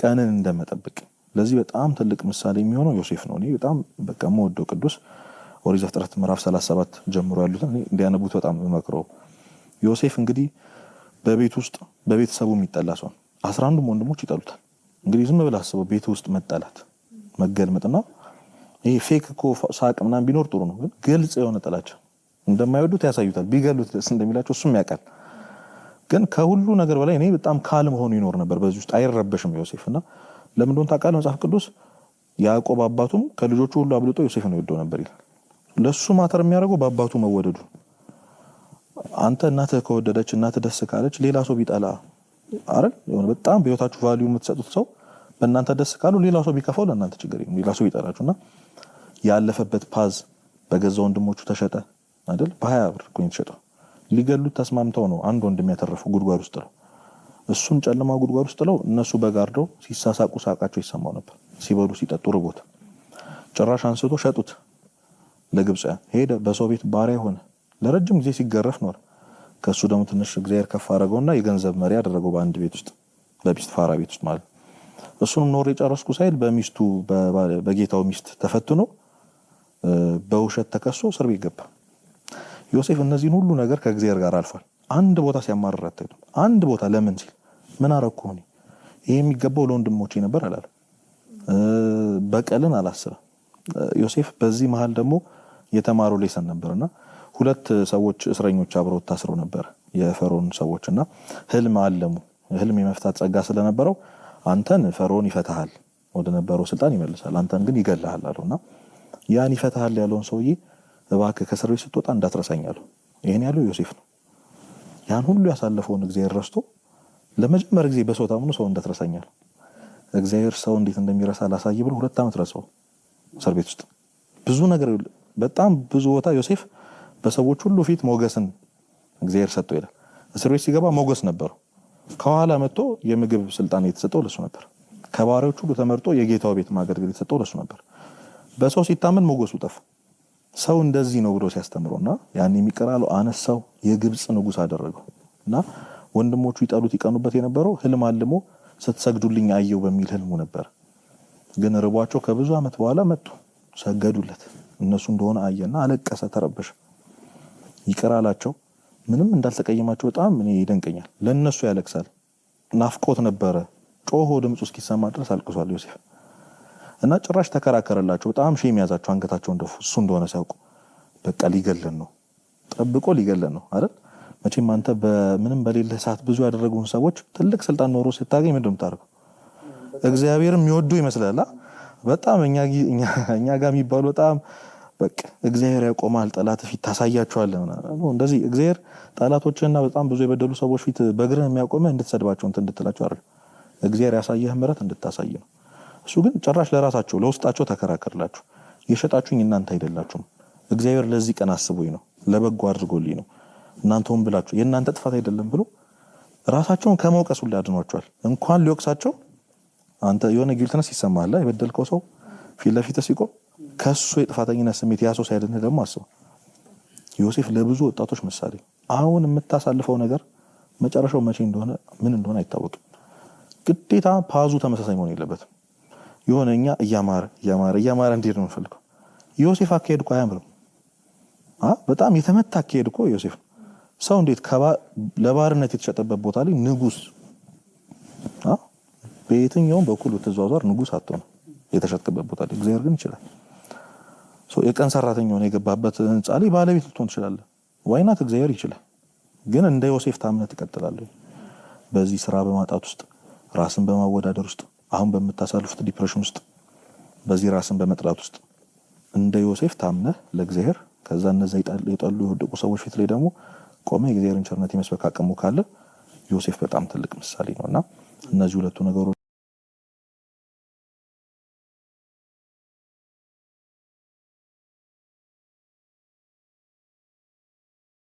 ቀንን እንደመጠበቅ ለዚህ በጣም ትልቅ ምሳሌ የሚሆነው ዮሴፍ ነው። እኔ በጣም በቃ የምወደው ቅዱስ ኦሪት ዘፍጥረት ምዕራፍ 37 ጀምሮ ያሉትን እንዲያነቡት በጣም መክረው። ዮሴፍ እንግዲህ በቤት ውስጥ በቤተሰቡ የሚጠላ ሰው 11ዱም ወንድሞች ይጠሉታል። እንግዲህ ዝም ብለህ አስበው ቤት ውስጥ መጠላት መገልመጥና ይሄ ፌክ እኮ ሳቅ ምናምን ቢኖር ጥሩ ነው፣ ግን ግልጽ የሆነ ጥላቻ እንደማይወዱት ያሳዩታል። ቢገሉት ደስ እንደሚላቸው እሱም ያውቃል። ግን ከሁሉ ነገር በላይ እኔ በጣም ካልም ሆኖ ይኖር ነበር በዚህ ውስጥ አይረበሽም ዮሴፍና ለምን እንደሆነ ታውቃለህ? መጽሐፍ ቅዱስ ያዕቆብ አባቱም ከልጆቹ ሁሉ አብልጦ ዮሴፍን ይወደው ነበር ይላል። ለሱ ማተር የሚያደርገው በአባቱ መወደዱ። አንተ እናትህ ከወደደች እናትህ ደስ ካለች ሌላ ሰው ቢጠላ አይደል የሆነ በጣም በህይወታችሁ ቫልዩ የምትሰጡት ሰው በእናንተ ደስ ካሉ ሌላ ሰው ቢከፋው ለእናንተ ችግር የለም። ሌላ ሰው ይጠላችሁና ያለፈበት ፓዝ በገዛ ወንድሞቹ ተሸጠ አይደል? በ20 ብር እኮ የተሸጠው። ሊገሉት ተስማምተው ነው አንድ ወንድም ያተረፉ ጉድጓድ ውስጥ ነው። እሱን ጨለማ ጉድጓድ ውስጥ ነው እነሱ በጋርደው ሲሳሳቁ ሳቃቸው ይሰማው ነበር። ሲበሉ ሲጠጡ ርቦት ጭራሽ አንስቶ ሸጡት ለግብጽያን። ሄደ በሰው ቤት ባሪያ ሆነ። ለረጅም ጊዜ ሲገረፍ ኖር። ከሱ ደግሞ ትንሽ እግዚአብሔር ከፍ አደረገውና የገንዘብ መሪ አደረገው በአንድ ቤት ውስጥ በጲጥፋራ ቤት ውስጥ ማለት። እሱንም ኖር የጨረስኩ ሳይል በሚስቱ በጌታው ሚስት ተፈትኖ በውሸት ተከሶ እስር ቤት ገባ። ዮሴፍ እነዚህን ሁሉ ነገር ከእግዚአብሔር ጋር አልፏል። አንድ ቦታ ሲያማርር አታዩም? አንድ ቦታ ለምን ሲል ምን አረኩ እኔ ይሄ የሚገባው ለወንድሞቼ ነበር አላለ። በቀልን አላሰበ ዮሴፍ። በዚህ መሃል ደግሞ የተማረው ሌሰን ነበርና ሁለት ሰዎች እስረኞች አብረው ታስረው ነበር የፈርዖን ሰዎችና ህልም አለሙ። ህልም የመፍታት ጸጋ ስለነበረው አንተን ፈርዖን ይፈታሃል፣ ወደ ነበረው ስልጣን ይመልሳል፣ አንተን ግን ይገላል አለውና ያን ይፈታሃል ያለውን ሰውዬ እባክህ ከእስር ቤት ስትወጣ እንዳትረሳኝ አለው። ይሄን ያለው ዮሴፍ ነው። ያን ሁሉ ያሳለፈውን እግዚአብሔር ረስቶ ለመጀመሪያ ጊዜ በሰው ታምኖ ሰው እንዳትረሳኝ አለው። እግዚአብሔር ሰው እንዴት እንደሚረሳ ላሳይ ብሎ 2 ዓመት ረሳው እስር ቤት ውስጥ። ብዙ ነገር በጣም ብዙ ቦታ ዮሴፍ በሰዎች ሁሉ ፊት ሞገስን እግዚአብሔር ሰጥቶ ይላል። እስር ቤት ሲገባ ሞገስ ነበረው። ከኋላ መጥቶ የምግብ ስልጣን የተሰጠው ለሱ ነበር። ከባሪያዎቹ ሁሉ ተመርጦ የጌታው ቤት ማገልገል የተሰጠው ለሱ ነበር። በሰው ሲታመን ሞገሱ ጠፋ። ሰው እንደዚህ ነው ብሎ ሲያስተምረውና ያን የሚቀራለው አነሳው የግብጽ ንጉስ አደረገው እና ወንድሞቹ ይጠሉት ይቀኑበት የነበረው ህልም አልሞ ስትሰግዱልኝ አየው በሚል ህልሙ ነበር። ግን ርቧቸው ከብዙ ዓመት በኋላ መጡ፣ ሰገዱለት። እነሱ እንደሆነ አየና አለቀሰ፣ ተረበሸ። ይቀራላቸው ምንም እንዳልተቀየማቸው በጣም እኔ ይደንቀኛል። ለነሱ ያለቅሳል። ናፍቆት ነበረ። ጮሆ ድምጹ እስኪሰማ ድረስ አልቅሷል ዮሴፍ እና ጭራሽ ተከራከረላቸው። በጣም ሼም ያዛቸው፣ አንገታቸውን ደፉ። እሱ እንደሆነ ሲያውቁ በቃ ሊገለን ነው፣ ጠብቆ ሊገለን ነው አይደል? መቼም አንተ በምንም በሌለ ሰዓት ብዙ ያደረጉን ሰዎች ትልቅ ስልጣን ኖሮ ሲታገኝ ምንድነው የምታደርገው? እግዚአብሔርም የሚወዱ ይመስላል። በጣም እኛ ጋር የሚባሉ በጣም በቃ እግዚአብሔር ያቆማል ጠላት ፊት ታሳያቸዋለህ ነው እንደዚህ። እግዚአብሔር ጠላቶችና በጣም ብዙ የበደሉ ሰዎች ፊት በእግርህ የሚያቆምህ እንድትሰድባቸው እንድትላቸው አይደል? እግዚአብሔር ያሳየህ ምሕረት እንድታሳይ ነው። እሱ ግን ጭራሽ ለራሳቸው ለውስጣቸው ተከራከርላችሁ። የሸጣችሁኝ እናንተ አይደላችሁም፣ እግዚአብሔር ለዚህ ቀን አስቦኝ ነው፣ ለበጎ አድርጎልኝ ነው፣ እናንተውን ብላችሁ የእናንተ ጥፋት አይደለም ብሎ ራሳቸውን ከመውቀስ ሁሉ ያድኗቸዋል። እንኳን ሊወቅሳቸው አንተ የሆነ ጊልትነስ ይሰማሃል የበደልከው ሰው ፊት ለፊት ሲቆም ከሱ የጥፋተኝነት ስሜት ያሶ ሳይደነ ደግሞ አስበው። ዮሴፍ ለብዙ ወጣቶች ምሳሌ። አሁን የምታሳልፈው ነገር መጨረሻው መቼ እንደሆነ ምን እንደሆነ አይታወቅም። ግዴታ ፓዙ ተመሳሳይ መሆን የለበትም። የሆነኛ እያማረ እንዴት ነው የምፈልገው? ዮሴፍ አካሄድ እኮ አያምርም። በጣም የተመታ አካሄድ እኮ ዮሴፍ። ሰው እንዴት ለባርነት የተሸጠበት ቦታ ላይ ንጉስ በየትኛውም በኩል ብትዘዋወር ንጉስ አትሆንም የተሸጠበት ቦታ ላይ። እግዚአብሔር ግን ይችላል። የቀን ሰራተኛ ሆነ የገባበት ህንጻ ላይ ባለቤት ልትሆን ትችላለህ። ዋይናት እግዚአብሔር ይችላል። ግን እንደ ዮሴፍ ታምነህ ትቀጥላለህ። በዚህ ስራ በማጣት ውስጥ፣ ራስን በማወዳደር ውስጥ፣ አሁን በምታሳልፉት ዲፕሬሽን ውስጥ፣ በዚህ ራስን በመጥላት ውስጥ እንደ ዮሴፍ ታምነህ ለእግዚአብሔር ከዛ እነዛ የጠሉ የወደቁ ሰዎች ፊት ላይ ደግሞ ቆመ የእግዚአብሔርን ቸርነት የመስበክ አቅሙ ካለ ዮሴፍ በጣም ትልቅ ምሳሌ ነውና እነዚህ ሁለቱ ነገሮች